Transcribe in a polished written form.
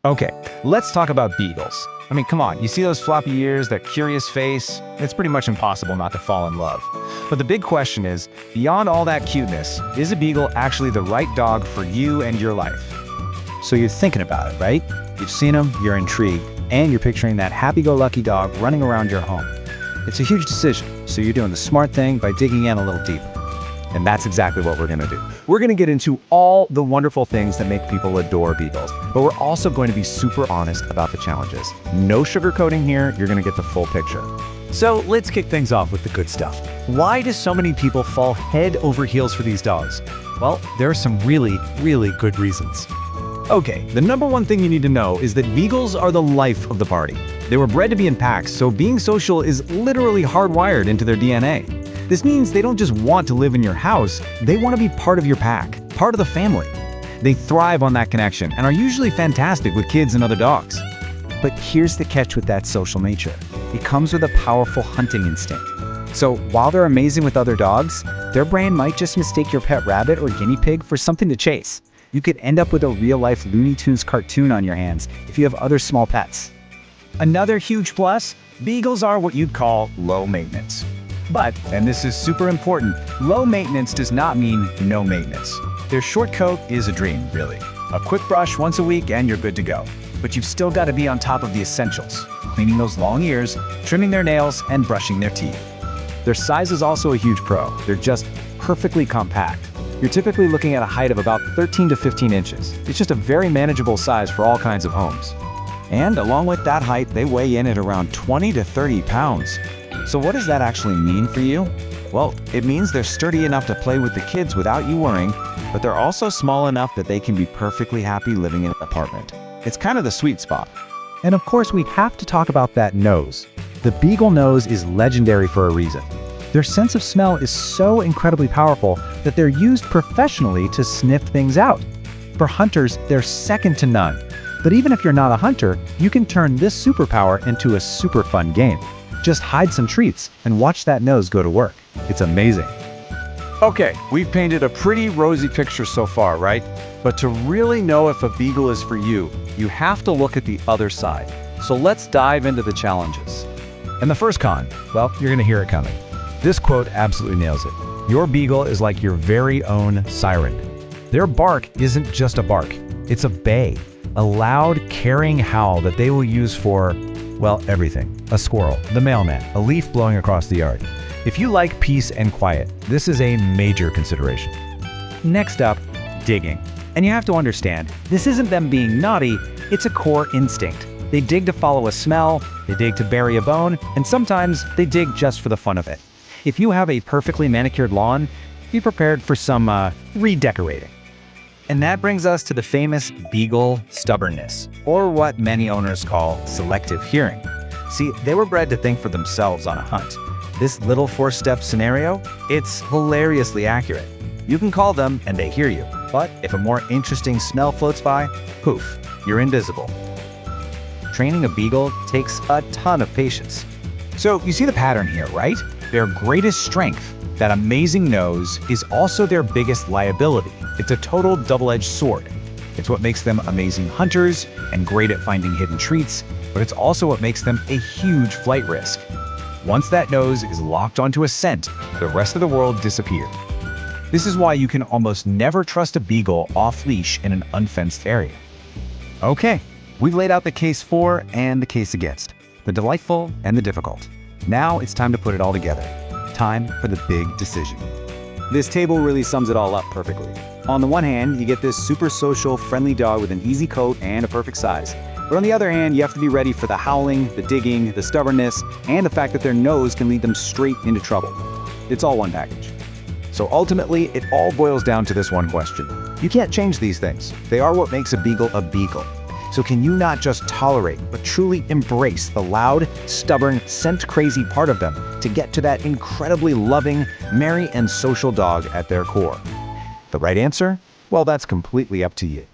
Okay, let's talk about beagles. I mean, come on, you see those floppy ears, that curious face? It's pretty much impossible not to fall in love. But the big question is, beyond all that cuteness, is a beagle actually the right dog for you and your life? So you're thinking about it, right? You've seen them, you're intrigued, and you're picturing that happy-go-lucky dog running around your home. It's a huge decision, so you're doing the smart thing by digging in a little deeper. And that's exactly what we're gonna do. We're gonna get into all the wonderful things that make people adore beagles, but we're also going to be super honest about the challenges. No sugarcoating here, you're gonna get the full picture. So let's kick things off with the good stuff. Why do so many people fall head over heels for these dogs? Well, there are some really good reasons. Okay, the number one thing you need to know is that beagles are the life of the party. They were bred to be in packs, so being social is literally hardwired into their DNA. This means they don't just want to live in your house, they want to be part of your pack, part of the family. They thrive on that connection and are usually fantastic with kids and other dogs. But here's the catch with that social nature. It comes with a powerful hunting instinct. So while they're amazing with other dogs, their brain might just mistake your pet rabbit or guinea pig for something to chase. You could end up with a real-life Looney Tunes cartoon on your hands if you have other small pets. Another huge plus, beagles are what you'd call low maintenance. But, and this is super important, low maintenance does not mean no maintenance. Their short coat is a dream, really. A quick brush once a week and you're good to go. But you've still got to be on top of the essentials, cleaning those long ears, trimming their nails, and brushing their teeth. Their size is also a huge pro. They're just perfectly compact. You're typically looking at a height of about 13 to 15 inches. It's just a very manageable size for all kinds of homes. And along with that height, they weigh in at around 20 to 30 pounds. So what does that actually mean for you? Well, it means they're sturdy enough to play with the kids without you worrying, but they're also small enough that they can be perfectly happy living in an apartment. It's kind of the sweet spot. And of course, we have to talk about that nose. The beagle nose is legendary for a reason. Their sense of smell is so incredibly powerful that they're used professionally to sniff things out. For hunters, they're second to none. But even if you're not a hunter, you can turn this superpower into a super fun game. Just hide some treats and watch that nose go to work. It's amazing. Okay, we've painted a pretty rosy picture so far, right? But to really know if a beagle is for you, you have to look at the other side. So let's dive into the challenges. And the first con, well, you're gonna hear it coming. This quote absolutely nails it. Your beagle is like your very own siren. Their bark isn't just a bark, it's a bay. A loud, caring howl that they will use for, well, everything. A squirrel, the mailman, a leaf blowing across the yard. If you like peace and quiet, this is a major consideration. Next up, digging. And you have to understand, this isn't them being naughty, it's a core instinct. They dig to follow a smell, they dig to bury a bone, and sometimes they dig just for the fun of it. If you have a perfectly manicured lawn, be prepared for some redecorating. And that brings us to the famous beagle stubbornness, or what many owners call selective hearing. See, they were bred to think for themselves on a hunt. This little four-step scenario, it's hilariously accurate. You can call them and they hear you, but if a more interesting smell floats by, poof, you're invisible. Training a beagle takes a ton of patience. So you see the pattern here, right? Their greatest strength, that amazing nose, is also their biggest liability. It's a total double-edged sword. It's what makes them amazing hunters and great at finding hidden treats, but it's also what makes them a huge flight risk. Once that nose is locked onto a scent, the rest of the world disappears. This is why you can almost never trust a beagle off-leash in an unfenced area. Okay, we've laid out the case for and the case against, the delightful and the difficult. Now it's time to put it all together. Time for the big decision. This table really sums it all up perfectly. On the one hand, you get this super social, friendly dog with an easy coat and a perfect size. But on the other hand, you have to be ready for the howling, the digging, the stubbornness, and the fact that their nose can lead them straight into trouble. It's all one package. So ultimately, it all boils down to this one question. You can't change these things. They are what makes a beagle a beagle. So can you not just tolerate, but truly embrace the loud, stubborn, scent-crazy part of them to get to that incredibly loving, merry, and social dog at their core? The right answer? Well, that's completely up to you.